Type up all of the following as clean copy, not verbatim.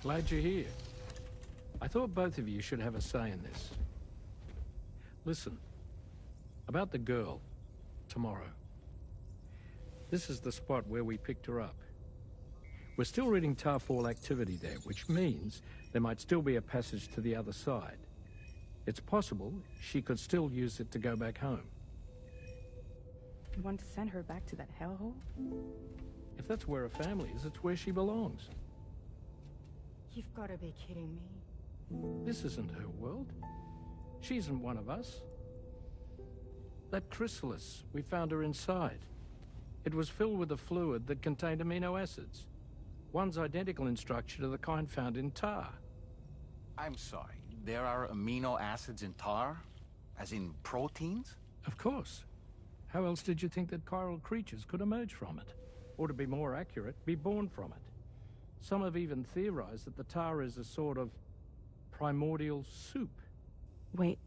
Glad you're here. I thought both of you should have a say in this. Listen, about the girl, tomorrow. This is the spot where we picked her up. We're still reading Tarfall activity there, which means there might still be a passage to the other side. It's possible she could still use it to go back home. You want to send her back to that hellhole? If that's where her family is, it's where she belongs. You've got to be kidding me. This isn't her world. She isn't one of us. That chrysalis, we found her inside. It was filled with a fluid that contained amino acids. One's identical in structure to the kind found in tar. I'm sorry, there are amino acids in tar? As in proteins? Of course. How else did you think that chiral creatures could emerge from it? Or to be more accurate, be born from it? Some have even theorized that the tar is a sort of primordial soup. Wait,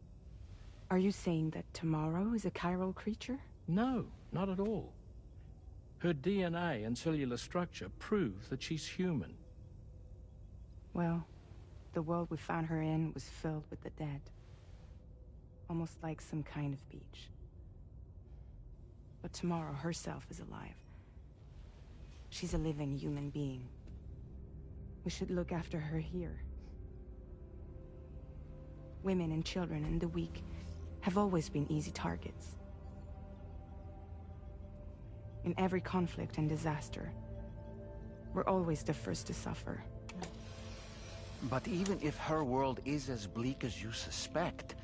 are you saying that tomorrow is a chiral creature? No, not at all. Her DNA and cellular structure prove that she's human. Well, the world we found her in was filled with the dead. Almost like some kind of beach. But tomorrow herself is alive. She's a living human being. We should look after her here. Women and children and the weak have always been easy targets. In every conflict and disaster, we're always the first to suffer. But even if her world is as bleak as you suspect,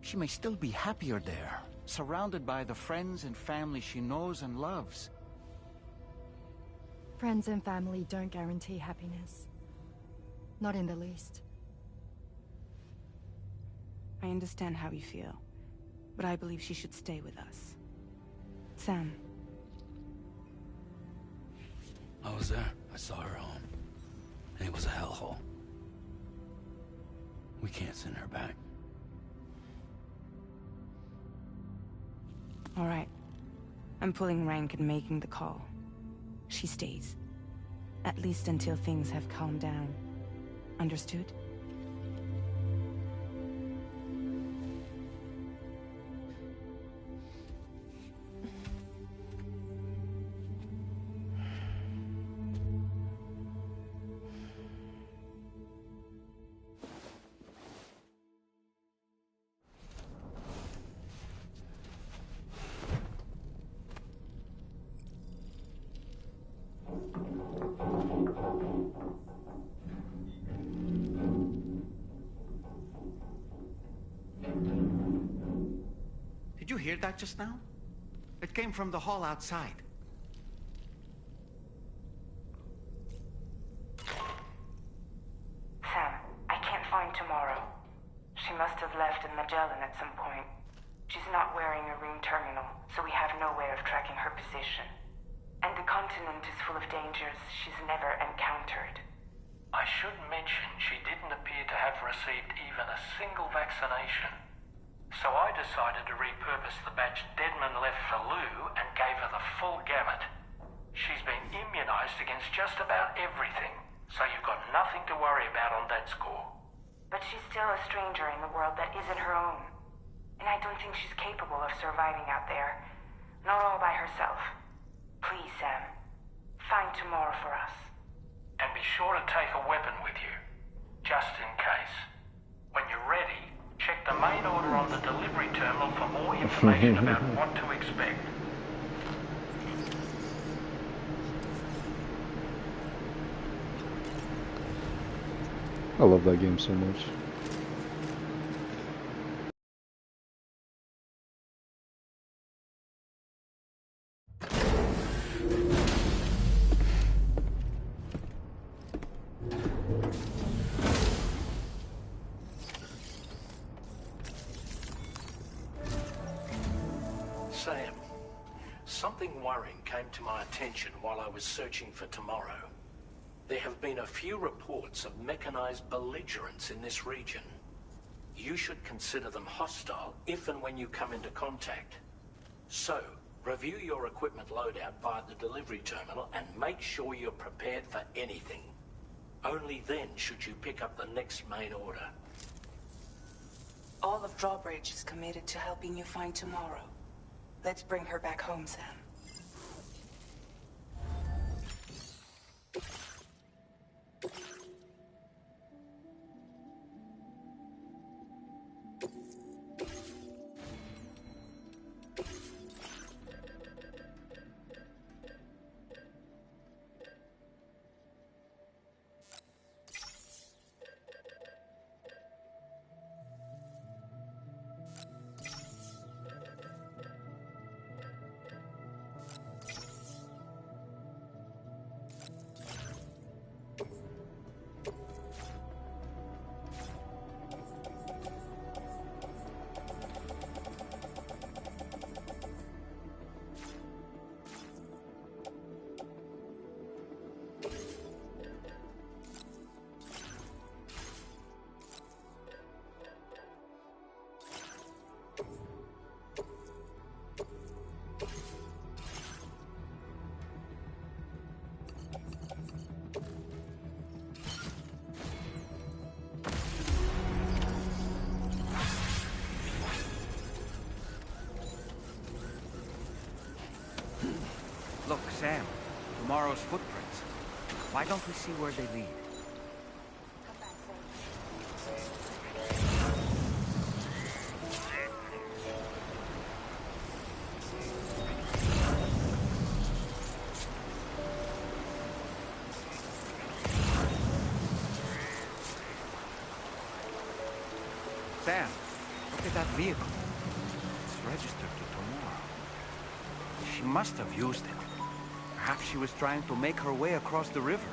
she may still be happier there, surrounded by the friends and family she knows and loves. Friends and family don't guarantee happiness. Not in the least. I understand how you feel, but I believe she should stay with us. Sam. I was there. I saw her home. And it was a hellhole. We can't send her back. All right. I'm pulling rank and making the call. She stays. At least until things have calmed down. Understood? Did you hear that just now? It came from the hall outside. Sam, I can't find tomorrow. She must have left in Magellan at some point. She's not wearing a ring terminal, so we have no way of tracking her position. And the continent is full of dangers she's never encountered. I should mention she didn't appear to have received even a single vaccination. So I decided to repurpose the batch Deadman left for Lou and gave her the full gamut. She's been immunized against just about everything, so you've got nothing to worry about on that score. But she's still a stranger in the world that isn't her own. And I don't think she's capable of surviving out there. Not all by herself. Please, Sam. Find tomorrow for us. And be sure to take a weapon with you, just in case. When you're ready, check the main order on the delivery terminal for more information about what to expect. I love that game so much. Sam, something worrying came to my attention while I was searching for tomorrow. There have been a few reports of mechanized belligerents in this region. You should consider them hostile if and when you come into contact. So, review your equipment loadout via the delivery terminal and make sure you're prepared for anything. Only then should you pick up the next main order. All of Drawbridge is committed to helping you find tomorrow. Let's bring her back home, Sam. Look, Sam, tomorrow's footprints. Why don't we see where they lead? Sam, look at that vehicle. It's registered to tomorrow. She must have used it. Perhaps she was trying to make her way across the river.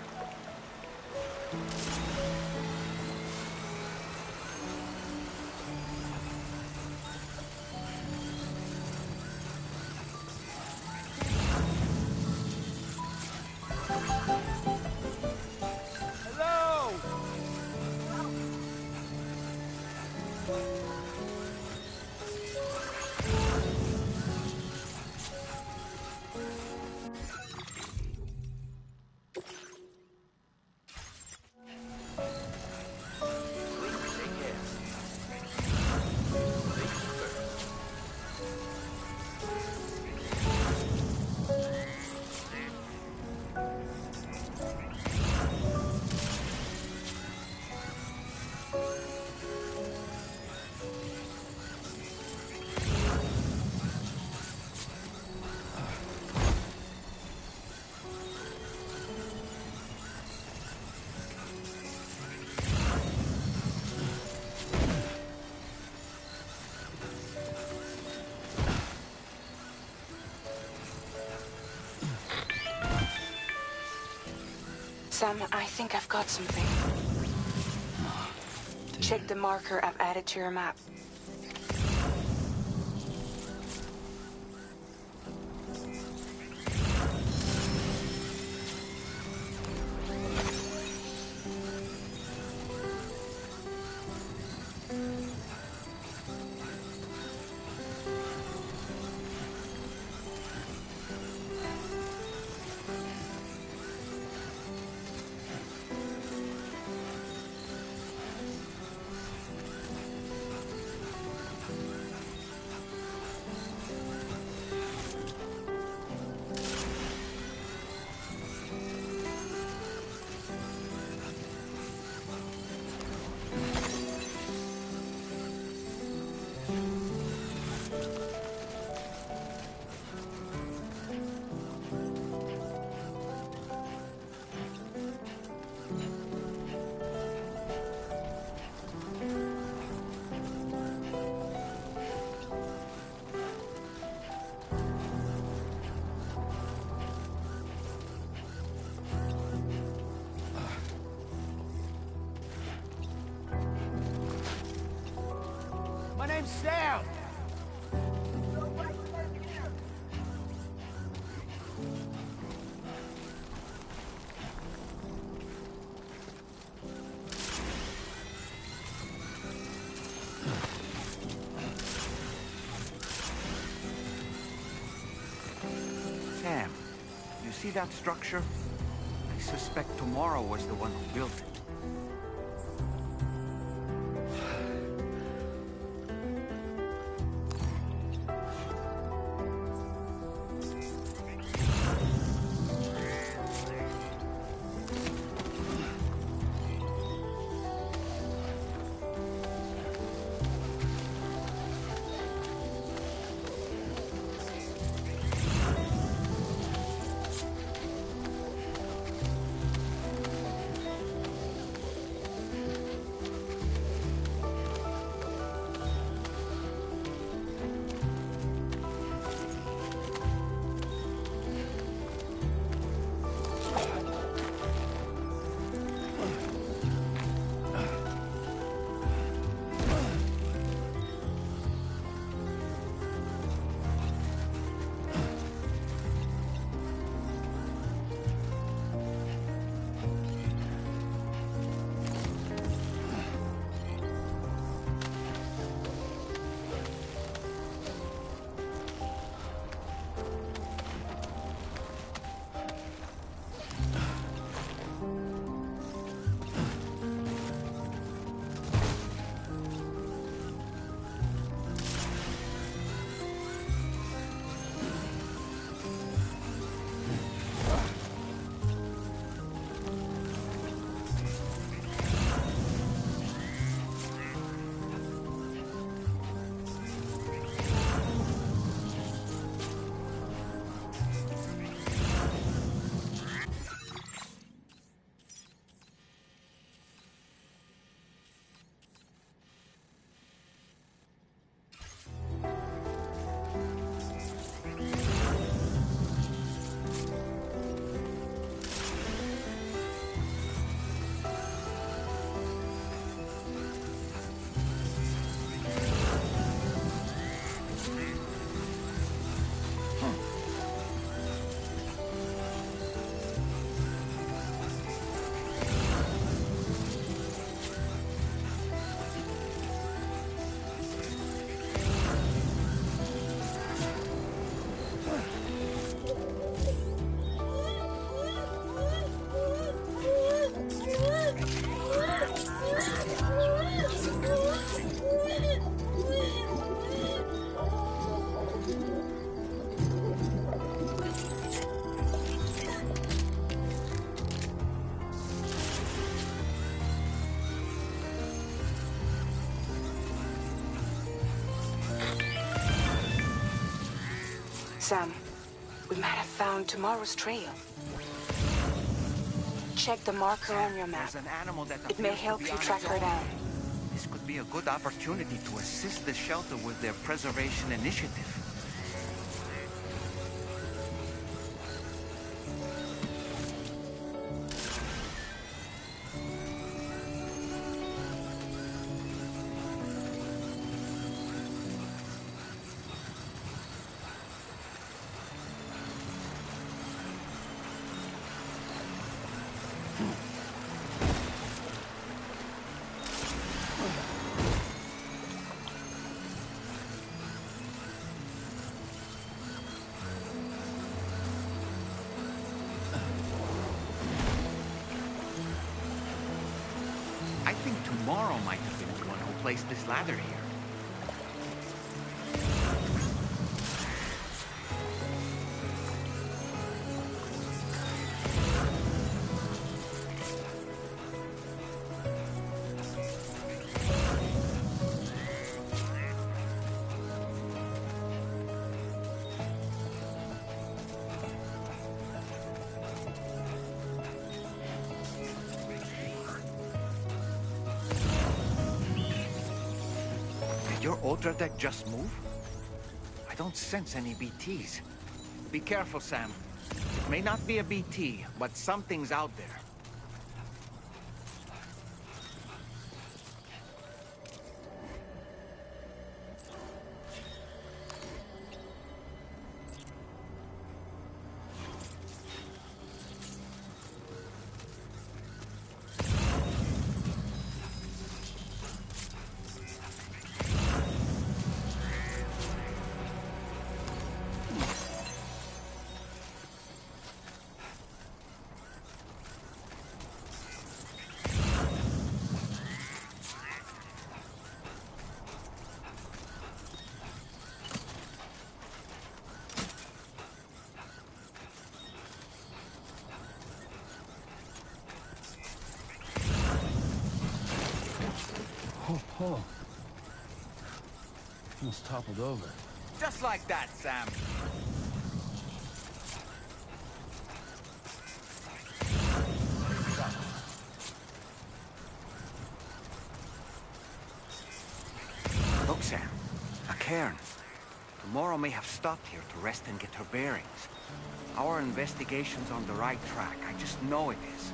Sam, I think I've got something. Check the marker I've added to your map. My name's Sam! Sam, you see that structure? I suspect Tomorrow was the one who built it. Sam, we might have found Tomorrow's trail. Check the marker on your map. There's an animal that It may appears to help be you on track its her own. down. This could be a good opportunity to assist the shelter with their preservation initiative. I think Tomorrow might have been the one who placed this ladder here. Did your Ultra deck just move? I don't sense any BTs. Be careful, Sam. It may not be a BT, but something's out there. Oh. Almost toppled over. Just like that, Sam. Look, Sam. A cairn. Tomorrow may have stopped here to rest and get her bearings. Our investigation's on the right track. I just know it is.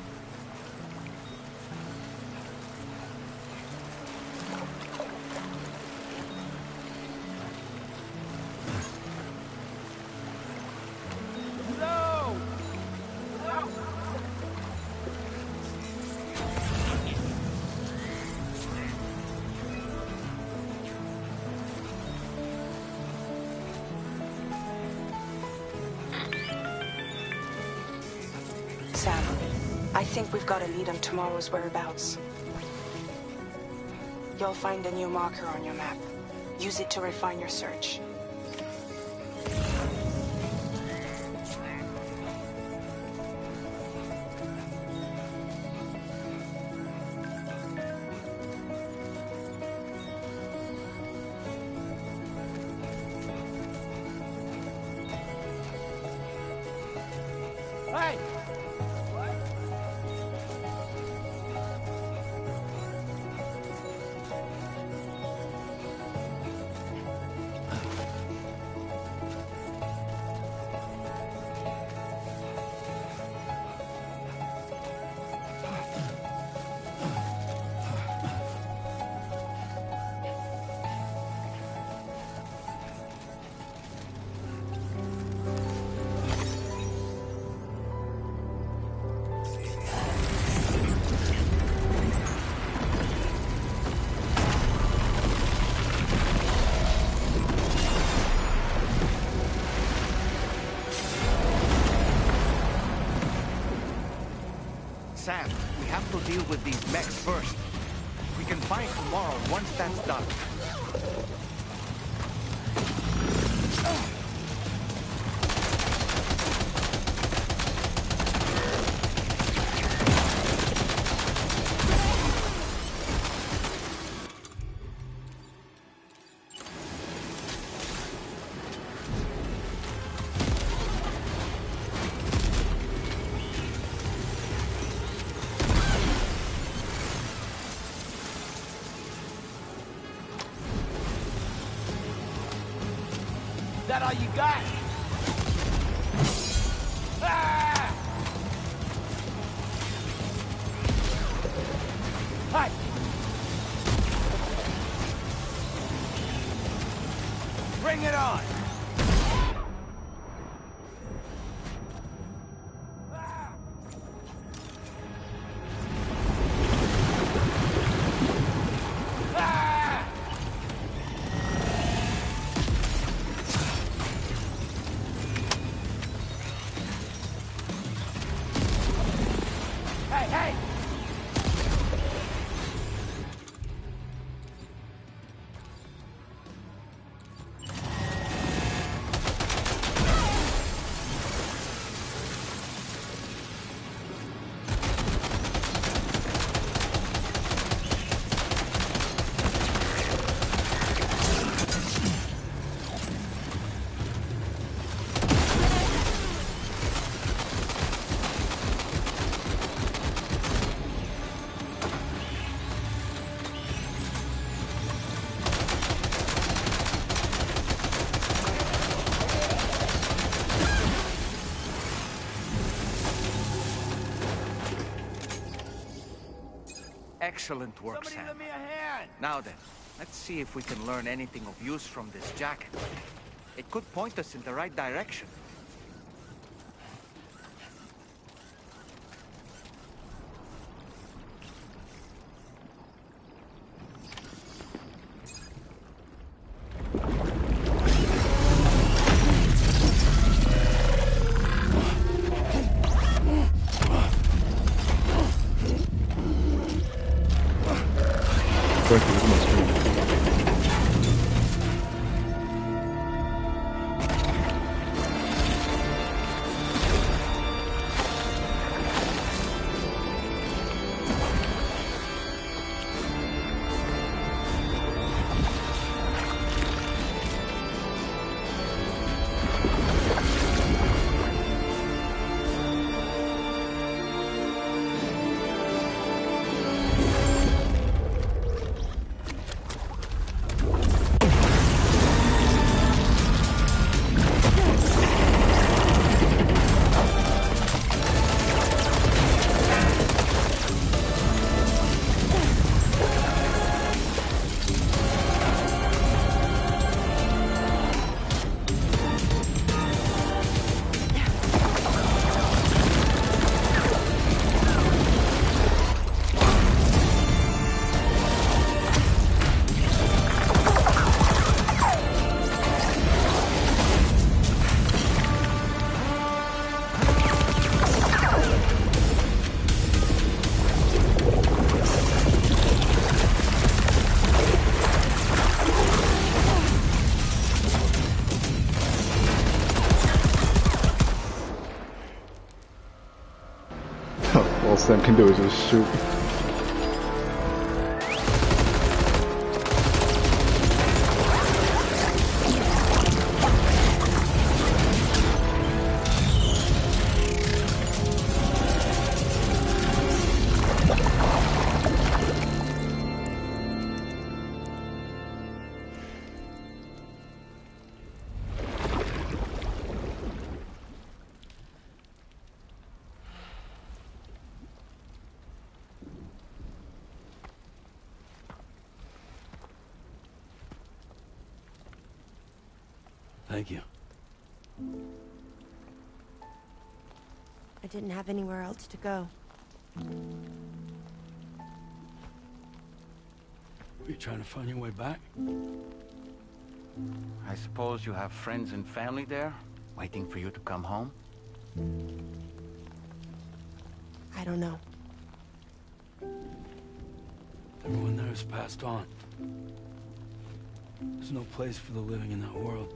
Sam, I think we've got a lead on tomorrow's whereabouts. You'll find a new marker on your map. Use it to refine your search. Hey! Sam, we have to deal with these mechs first. We can fight tomorrow once that's done. That all you got? Ah! Hi! Bring it on! Hey, hey! Excellent work, Somebody Sam. lend me a hand! Now then, let's see if we can learn anything of use from this jacket. It could point us in the right direction. Frankly, look at my screen. all Sam can do is just shoot. Thank you. I didn't have anywhere else to go. Were you trying to find your way back? I suppose you have friends and family there, waiting for you to come home? I don't know. Everyone there has passed on. There's no place for the living in that world.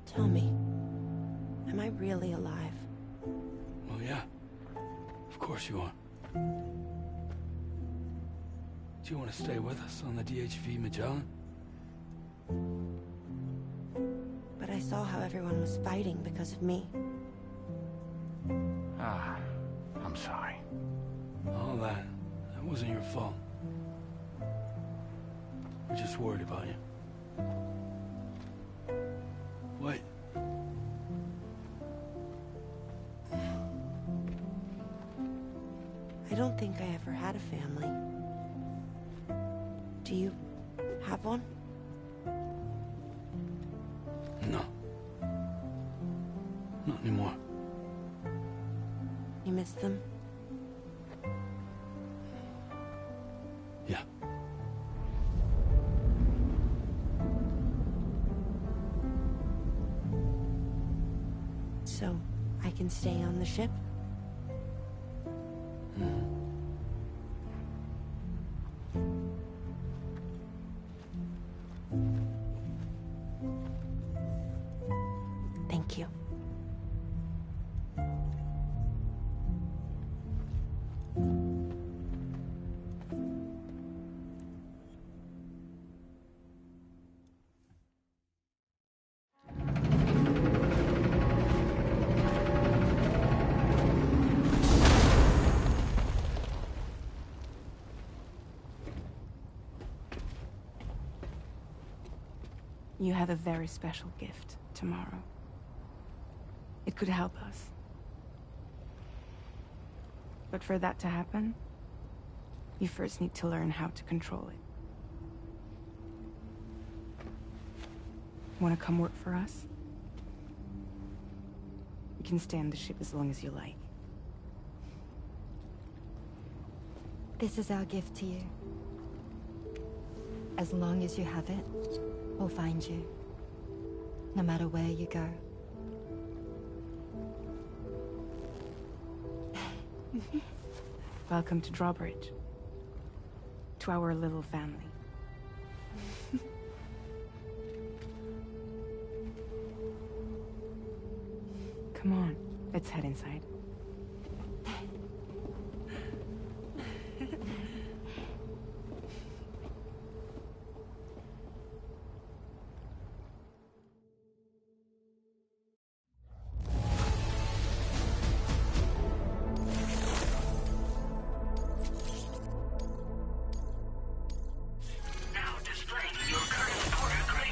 Tell me, am I really alive? Well, yeah. Of course you are. Do you want to stay with us on the DHV Magellan? But I saw how everyone was fighting because of me. Ah, I'm sorry. All that wasn't your fault. We're just worried about you. Wait. I don't think I ever had a family. Do you have one? No. Not anymore. You miss them? Yeah. So, I can stay on the ship? Thank you. You have a very special gift tomorrow. It could help us. But for that to happen, you first need to learn how to control it. Want to come work for us? You can stay on the ship as long as you like. This is our gift to you. As long as you have it, we'll find you. No matter where you go. Welcome to Drawbridge. To our little family. Come on, let's head inside. Now displaying your current porter grade.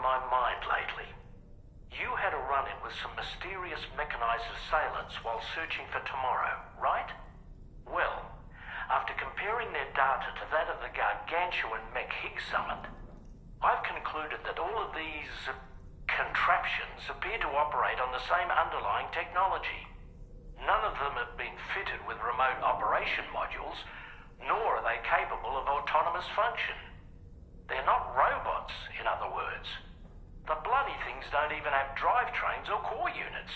my mind lately. You had a run-in with some mysterious mechanized assailants while searching for Tomorrow, right? Well, after comparing their data to that of the gargantuan mech Higgs summoned, I've concluded that all of these contraptions appear to operate on the same underlying technology. None of them have been fitted with remote operation modules, nor are they capable of autonomous function. They're not robots, in other words. The bloody things don't even have drivetrains or core units.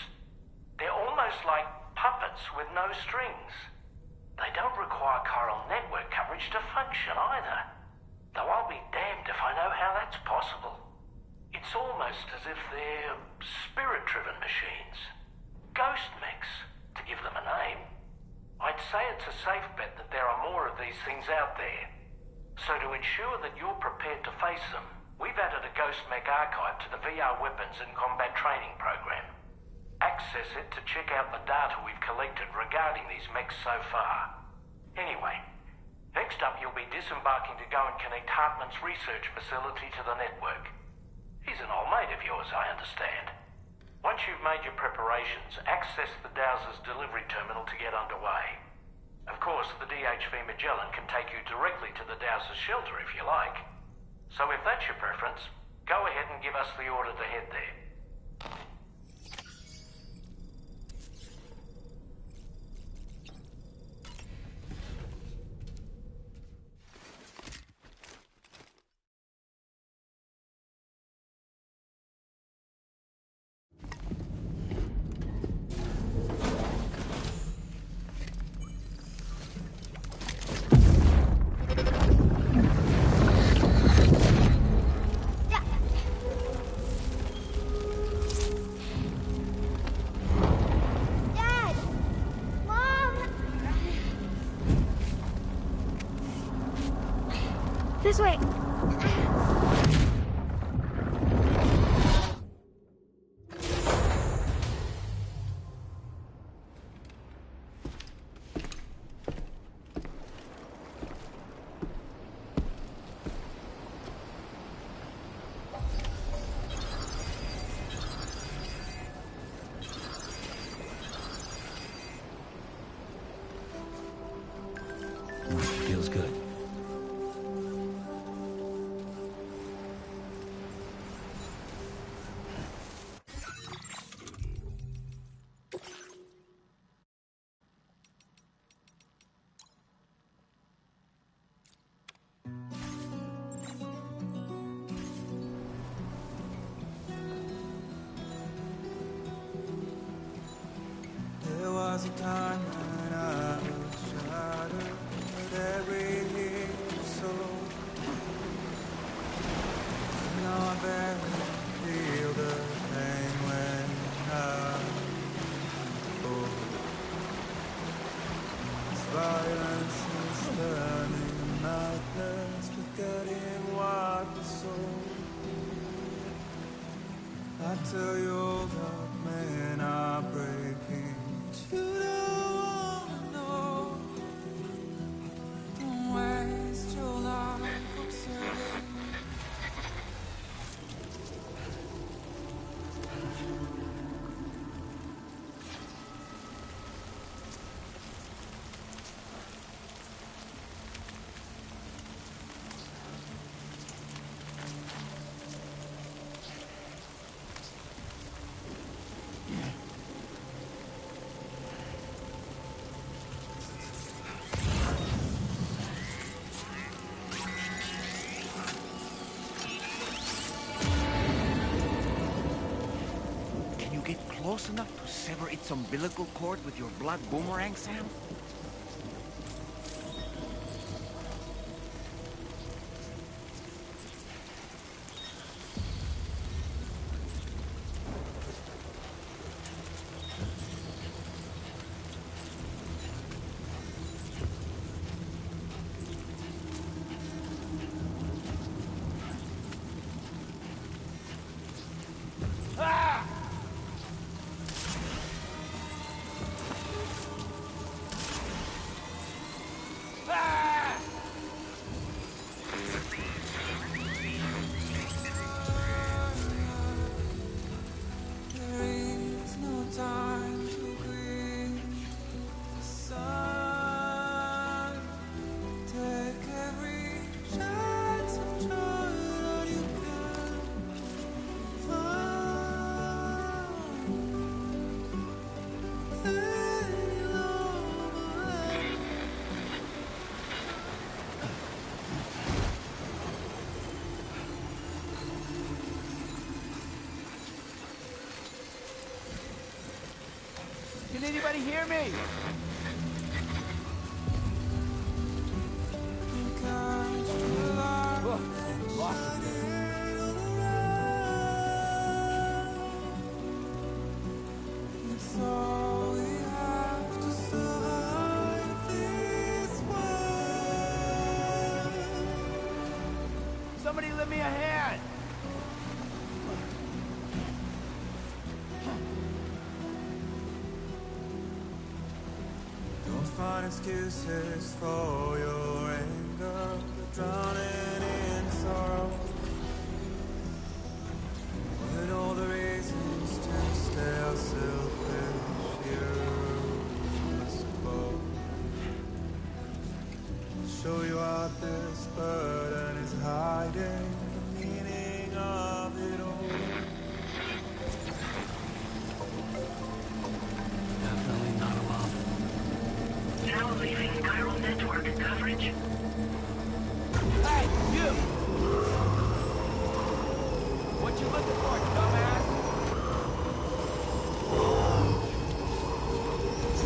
They're almost like puppets with no strings. They don't require chiral network coverage to function either. Though I'll be damned if I know how that's possible. It's almost as if they're spirit-driven machines. Ghost mechs, to give them a name. I'd say it's a safe bet that there are more of these things out there. So to ensure that you're prepared to face them, we've added a Ghost Mech archive to the VR weapons and combat training program. Access it to check out the data we've collected regarding these mechs so far. Anyway, next up you'll be disembarking to go and connect Hartman's research facility to the network. He's an old mate of yours, I understand. Once you've made your preparations, access the Dowser's delivery terminal to get underway. Of course, the DHV Magellan can take you directly to the Dowser's shelter if you like. So if that's your preference, go ahead and give us the order to head there. This way. Feels good. There was a time when I was shattered, but every soul. Now I barely feel the pain when I fall. This violence is turning madness, forgetting what was sold. I tell you, old dark men are breaking. You don't wanna know. Don't waste your life observing. Close enough to sever its umbilical cord with your blood boomerang, Sam? anybody hear me? Whoa, lost it. Somebody lend me a hand! Don't find excuses for your anger, drowning in sorrow. When all the reasons to stay are selfish, irreversible. Show you out this burden is hiding the meaning of it all. Definitely not alone. Now leaving chiral network coverage. Hey, you! What you looking for, dumbass?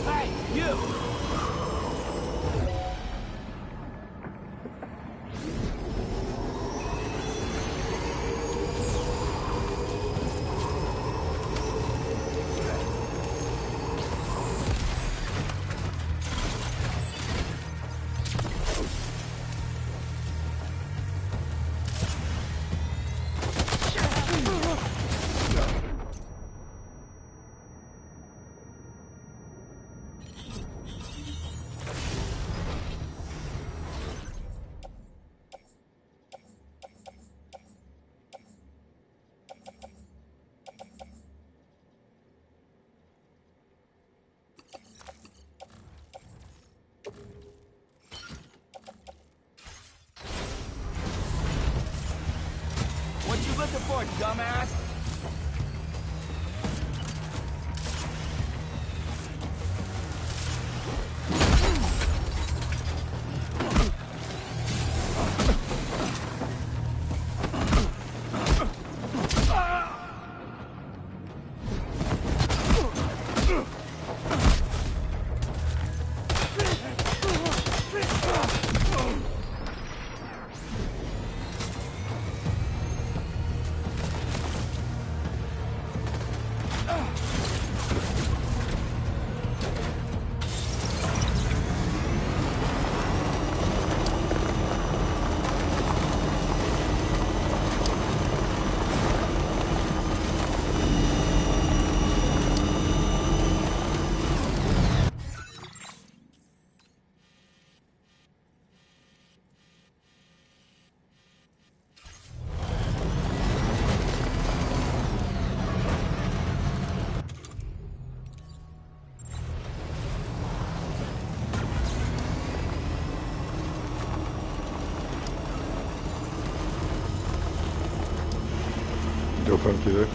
Hey, you! What you looking for, dumbass? Deu fronteira.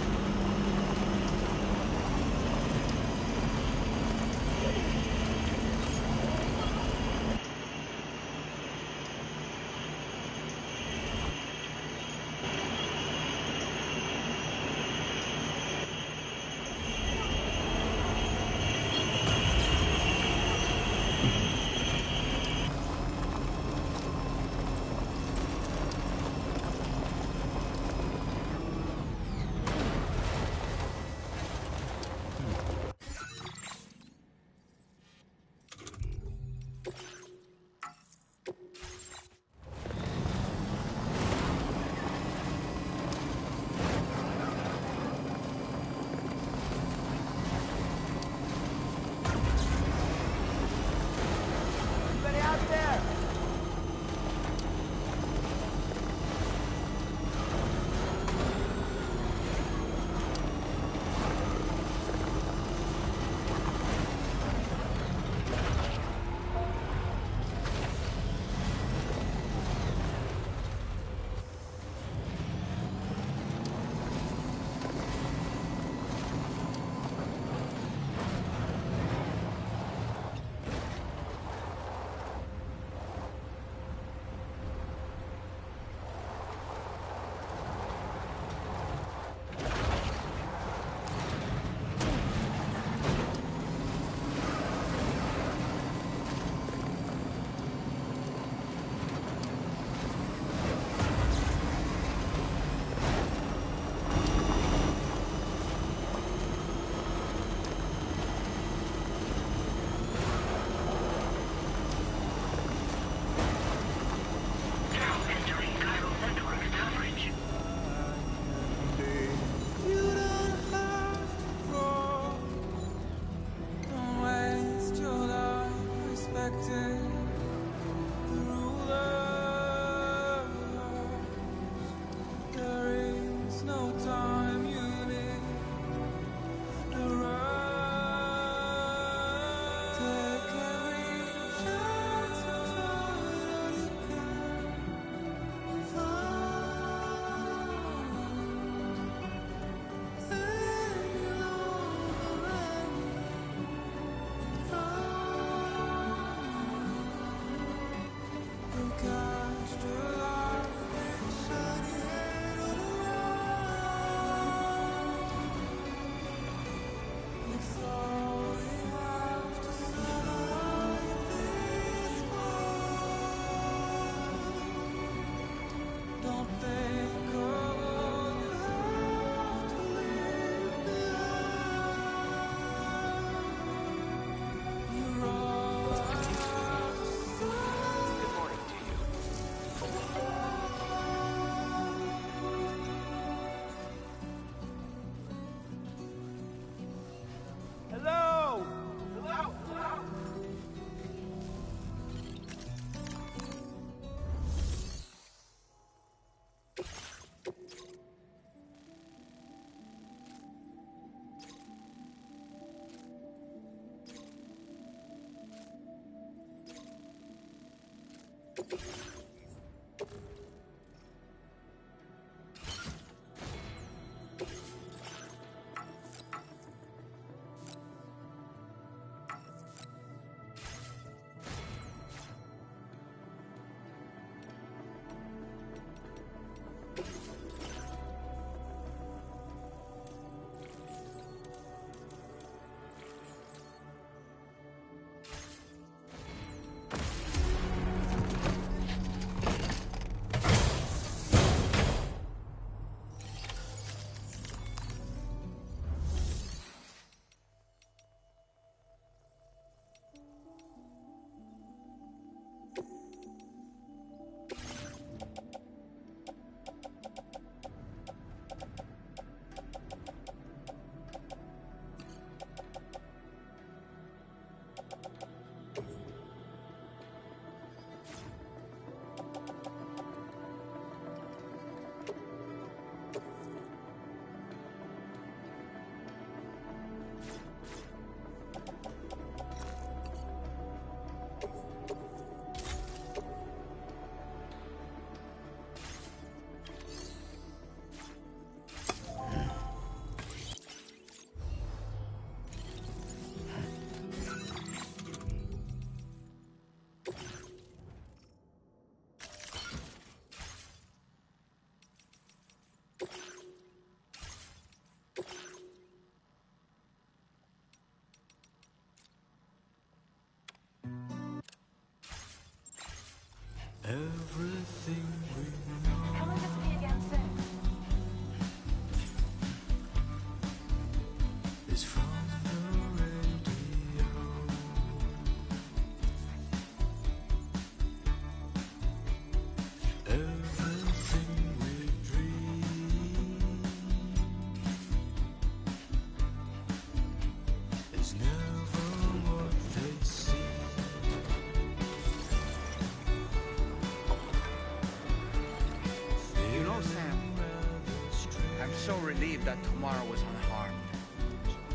so relieved that Tamara was unharmed.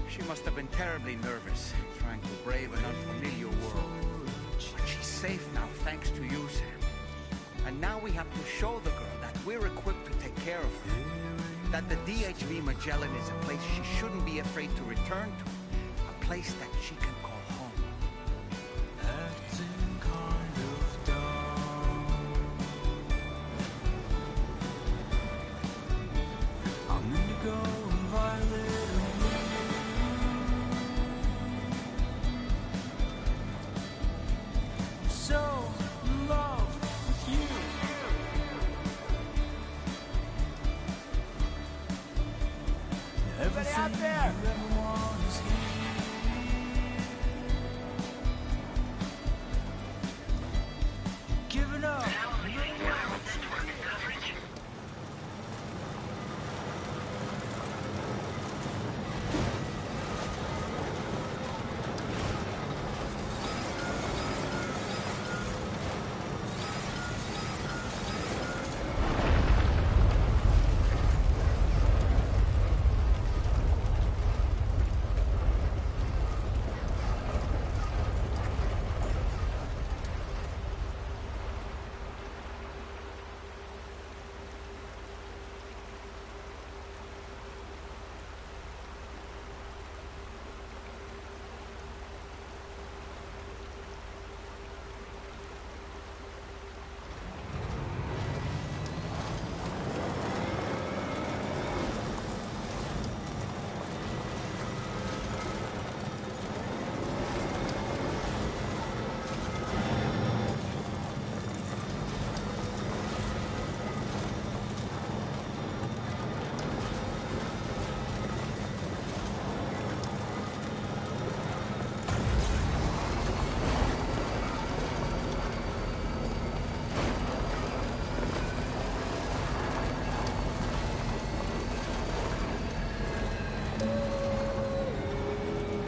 She must have been terribly nervous, trying to brave an unfamiliar world. But she's safe now, thanks to you, Sam. And now we have to show the girl that we're equipped to take care of her. That the DHV Magellan is a place she shouldn't be afraid to return to. A place that she can call home. Acting kind of dumb. I'm indigo and violet and blue. I'm so in love with you. Everybody out there! Everyone is here. Give it up! Now leaving viral network coverage.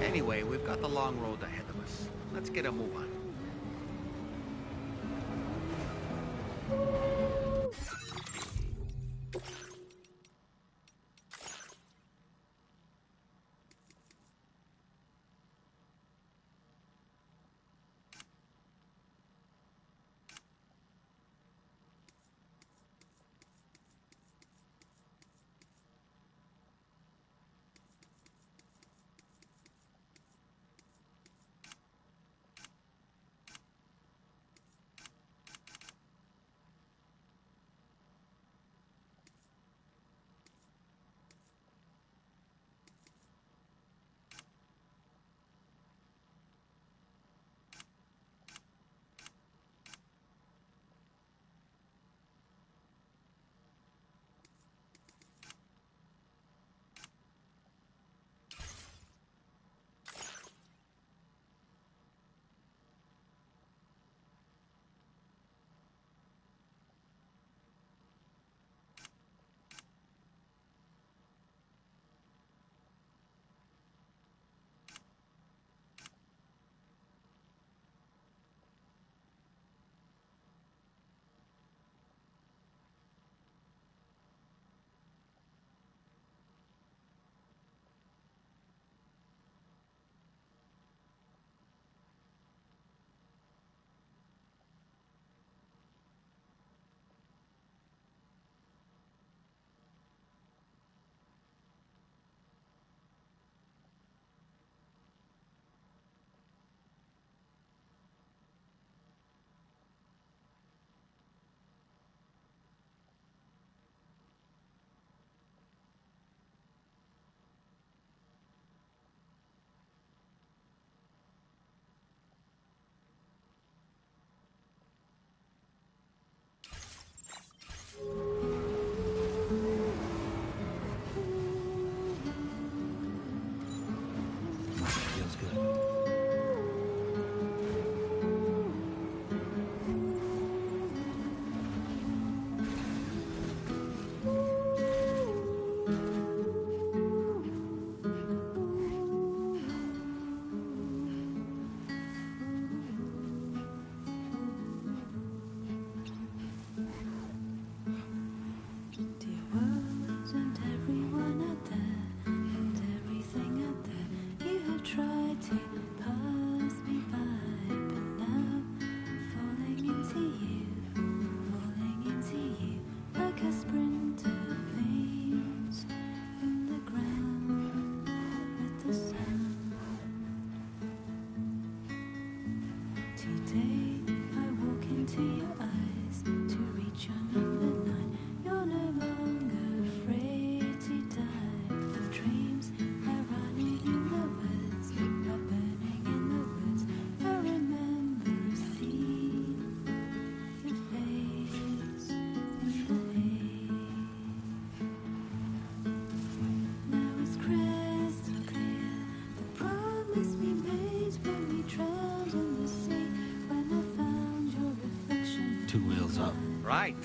Anyway, we've got the long road ahead of us. Let's get a move on. Two wheels up. Right.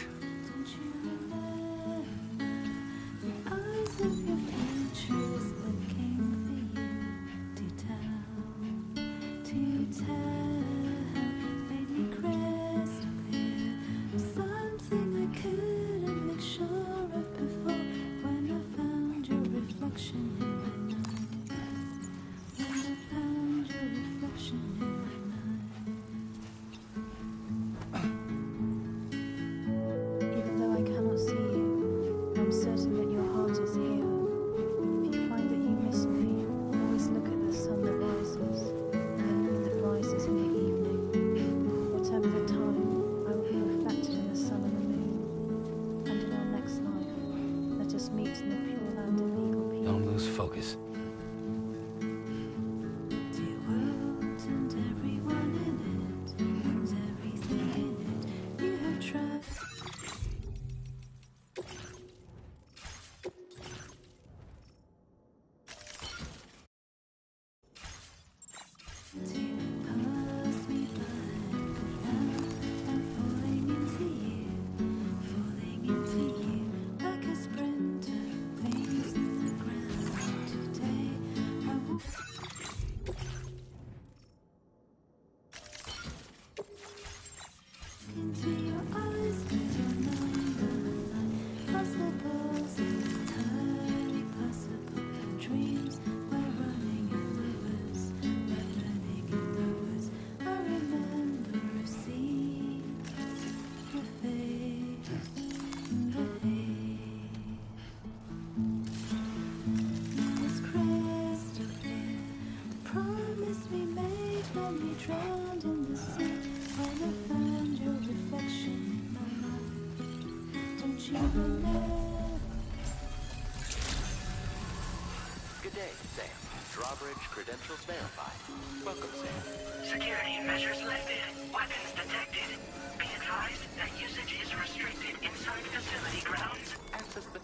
Even though I cannot see you, I'm certain that your heart is here. If you find that you miss me, always look at the sun that rises, and the moon that rises in the evening. Whatever the time, I will be reflected in the sun and the moon. And in our next life, let us meet in the pure land of eagle peak. Don't lose focus. Dear world and everyone in it, and everything in it, you have tried. Drowned in the sea when I found your reflection in my mind. Don't you remember? Good day, Sam. Drawbridge credentials verified. Welcome, Sam. Security measures lifted. Weapons detected. Be advised that usage is restricted inside facility grounds. Access the...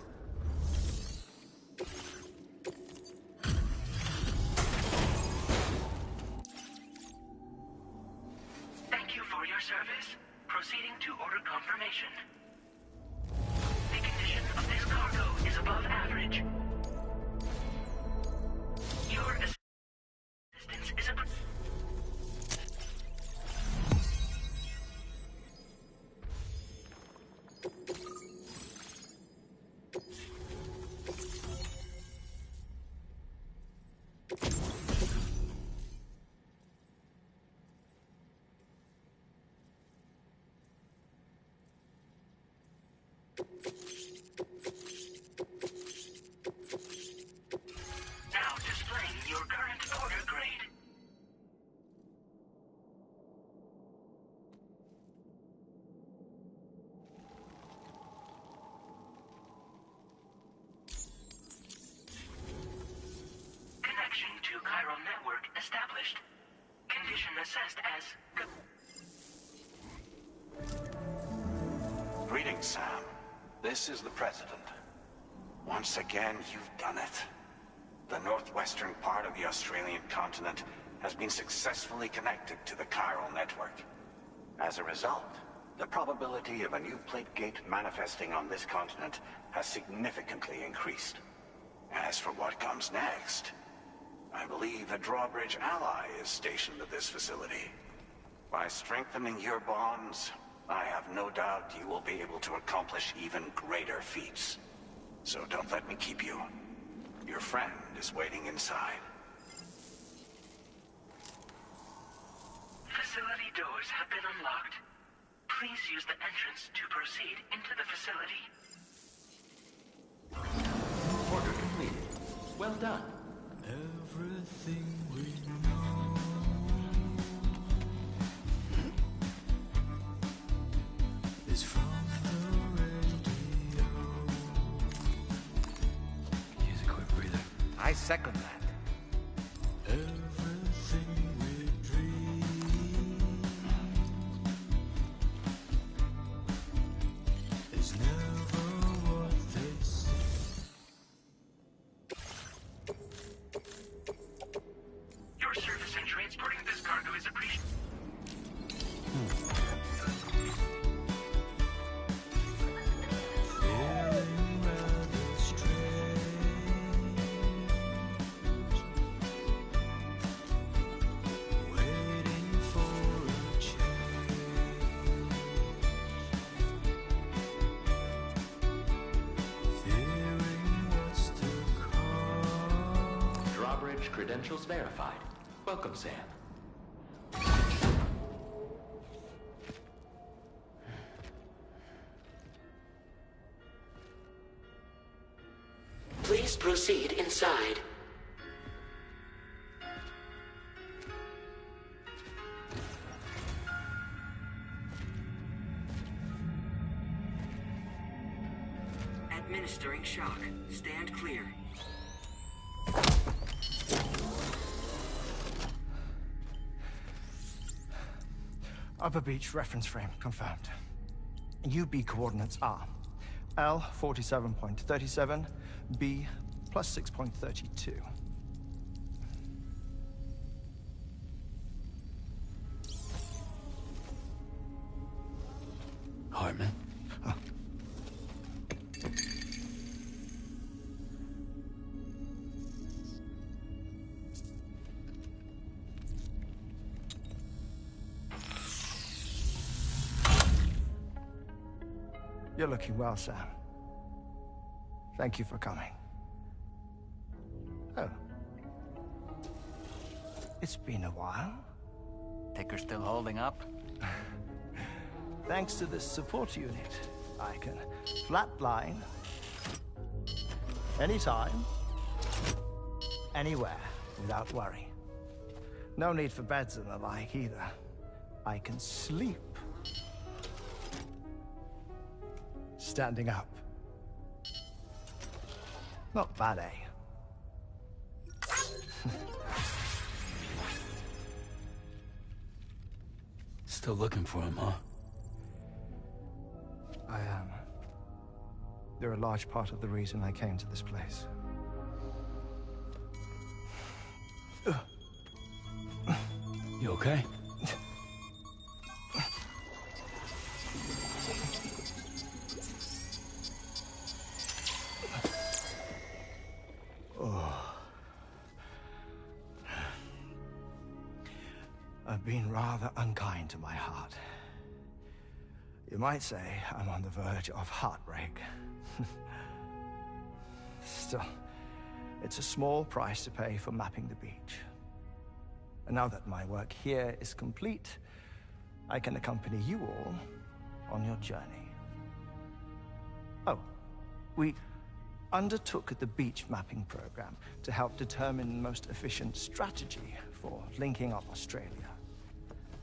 Thank you for your service. Proceeding to order confirmation. The condition of this cargo is above average. Your assistance is a... Now displaying your current order grade. Connection to chiral network established. Condition assessed as... Greetings, Sam. This is the President. Once again, you've done it. The northwestern part of the Australian continent has been successfully connected to the chiral network. As a result, the probability of a new plate gate manifesting on this continent has significantly increased. As for what comes next, I believe a drawbridge ally is stationed at this facility. By strengthening your bonds, I have no doubt you will be able to accomplish even greater feats. So don't let me keep you. Your friend is waiting inside. Facility doors have been unlocked. Please use the entrance to proceed into the facility. Order completed. Well done. Everything we know I second that. Everything we dream is never what they say. Your service in transporting this cargo is appreciated. Feeling rather strange, waiting for a change, fearing what's to come. Drawbridge credentials verified. Welcome, Sam. Please proceed inside. Administering shock. Stand clear. Upper Beach reference frame confirmed. UB coordinates are L 47.37, B plus 6.32. Hartman? You're looking well, Sam. Thank you for coming. Oh. It's been a while. Ticker still holding up? Thanks to this support unit, I can flatline anytime, anywhere, without worry. No need for beds and the like either. I can sleep standing up. Not bad, eh? Still looking for him, huh? I am. They're a large part of the reason I came to this place. You okay? I've been rather unkind to my heart. You might say I'm on the verge of heartbreak. Still, it's a small price to pay for mapping the beach. And now that my work here is complete, I can accompany you all on your journey. Oh, we undertook the beach mapping program to help determine the most efficient strategy for linking up Australia.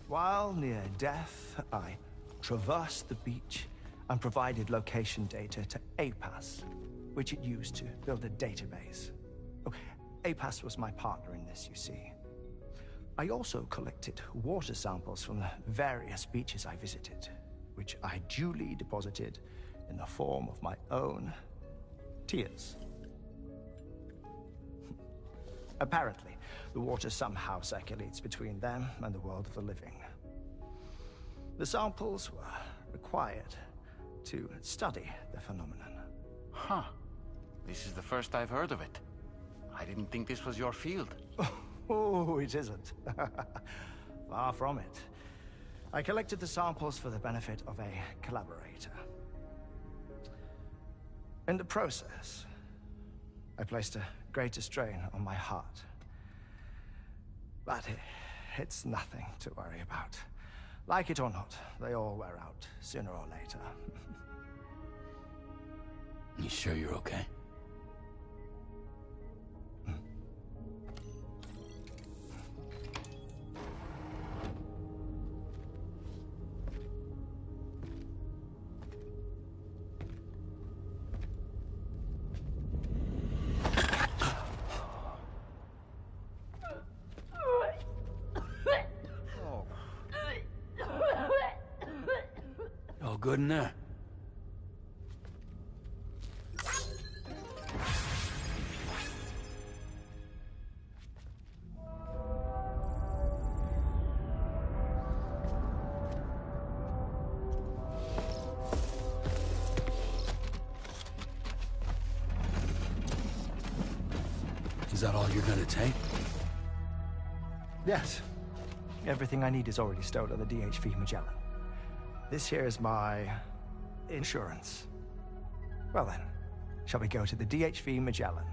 While near death, I traversed the beach and provided location data to APAS, which it used to build a database. Oh, APAS was my partner in this, you see. I also collected water samples from the various beaches I visited, which I duly deposited in the form of my own tears. Apparently, the water somehow circulates between them and the world of the living. The samples were required to study the phenomenon. Huh. This is the first I've heard of it. I didn't think this was your field. Oh, it isn't. Far from it. I collected the samples for the benefit of a collaborator. In the process, I placed a greater strain on my heart. But it's nothing to worry about. Like it or not, they all wear out, sooner or later. You sure you're okay? good in there? Is that all you're gonna take? Yes. Everything I need is already stored on the DHV Magellan. This here is my insurance. Well then, shall we go to the DHV Magellan?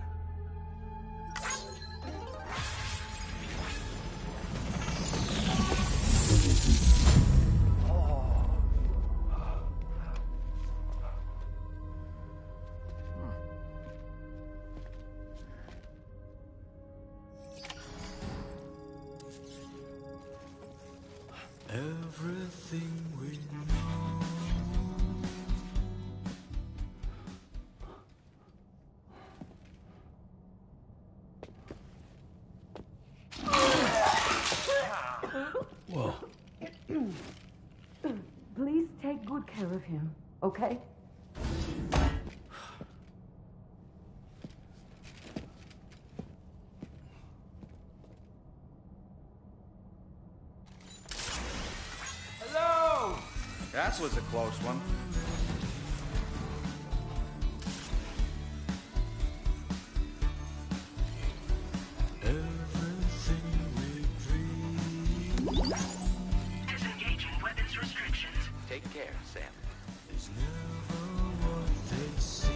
Everything we know. Whoa. Please take good care of him, okay? Hello! That was a close one. Disengaging weapons restrictions. Take care, Sam. Is never what they see.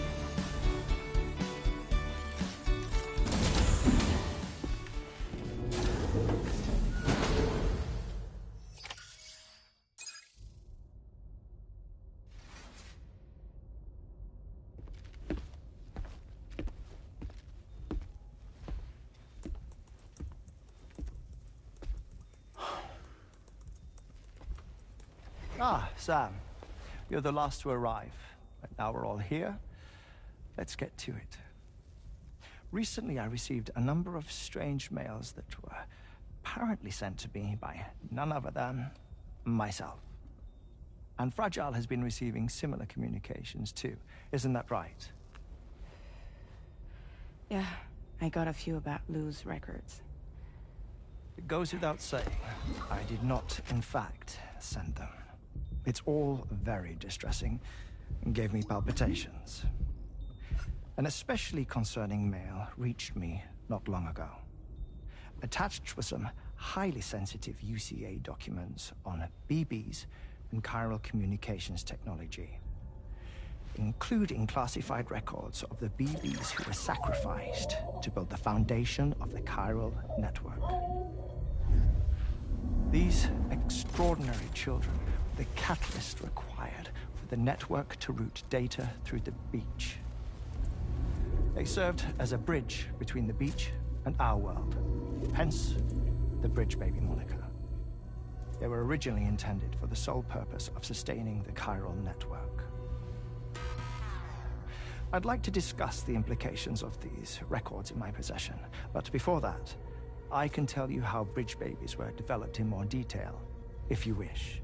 Ah, Sam. You're the last to arrive. But now we're all here. Let's get to it. Recently, I received a number of strange mails that were apparently sent to me by none other than myself. And Fragile has been receiving similar communications too. Isn't that right? Yeah, I got a few about Lou's records. It goes without saying, I did not, in fact, send them. It's all very distressing and gave me palpitations. An especially concerning mail reached me not long ago. Attached were some highly sensitive UCA documents on BBs and chiral communications technology, including classified records of the BBs who were sacrificed to build the foundation of the chiral network. These extraordinary children were the catalyst required for the network to route data through the beach. They served as a bridge between the beach and our world, hence the Bridge Baby moniker. They were originally intended for the sole purpose of sustaining the chiral network. I'd like to discuss the implications of these records in my possession, but before that, I can tell you how Bridge Babies were developed in more detail, if you wish.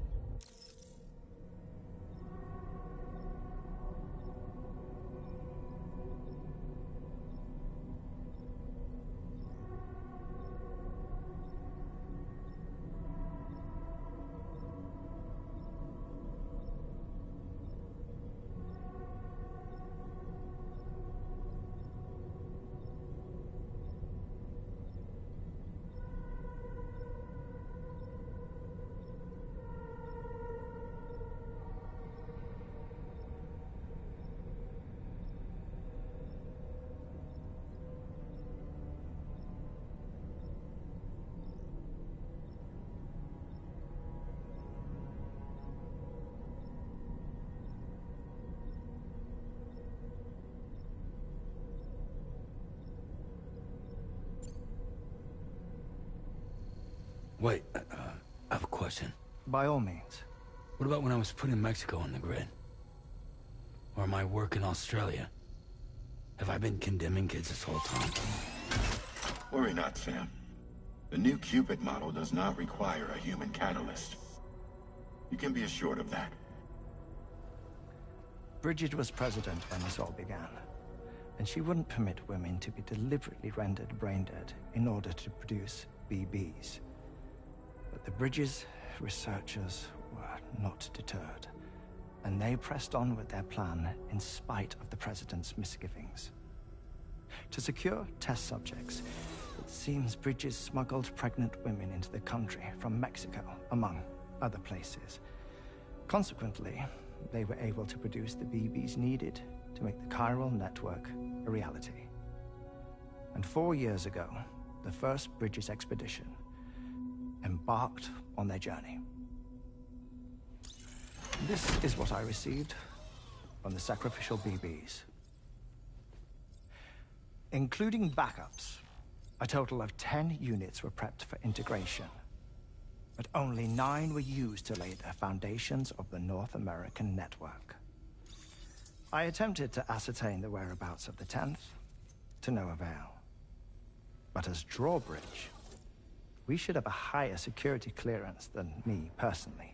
Wait, I have a question. By all means. What about when I was putting Mexico on the grid? Or my work in Australia? Have I been condemning kids this whole time? Worry not, Sam. The new Cupid model does not require a human catalyst. You can be assured of that. Bridget was president when this all began, and she wouldn't permit women to be deliberately rendered brain-dead in order to produce BBs. But the Bridges researchers were not deterred, and they pressed on with their plan in spite of the president's misgivings. To secure test subjects, it seems Bridges smuggled pregnant women into the country from Mexico, among other places. Consequently, they were able to produce the BBs needed to make the chiral network a reality. And 4 years ago, the first Bridges expedition embarked on their journey. This is what I received from the sacrificial BBs. Including backups, a total of 10 units were prepped for integration, but only 9 were used to lay the foundations of the North American network. I attempted to ascertain the whereabouts of the 10th, to no avail. But as drawbridge, we should have a higher security clearance than me personally.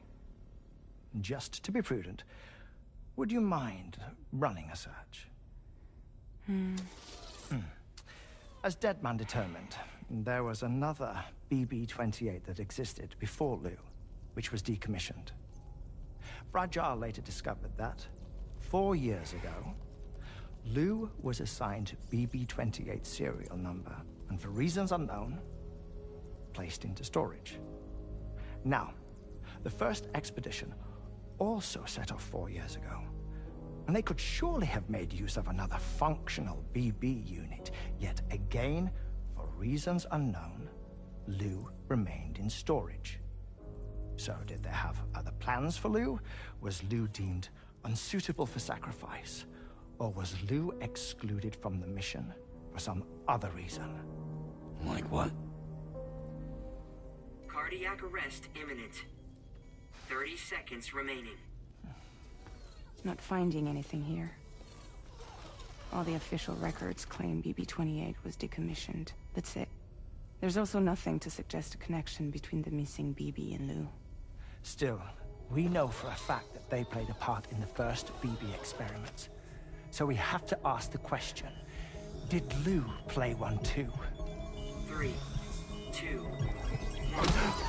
Just to be prudent, would you mind running a search? As Deadman determined, there was another BB-28 that existed before Lou, which was decommissioned. Fragile later discovered that, 4 years ago, Lou was assigned BB-28 serial number, and for reasons unknown, placed into storage. Now, the first expedition also set off 4 years ago, and they could surely have made use of another functional BB unit, yet again, for reasons unknown, Lou remained in storage. So did they have other plans for Lou? Was Lou deemed unsuitable for sacrifice? Or was Lou excluded from the mission for some other reason? Like what? Cardiac arrest imminent. 30 seconds remaining. Not finding anything here. All the official records claim BB-28 was decommissioned. That's it. There's also nothing to suggest a connection between the missing BB and Lou. Still, we know for a fact that they played a part in the first BB experiments. So we have to ask the question, did Lou play one too? 3, 2, 1.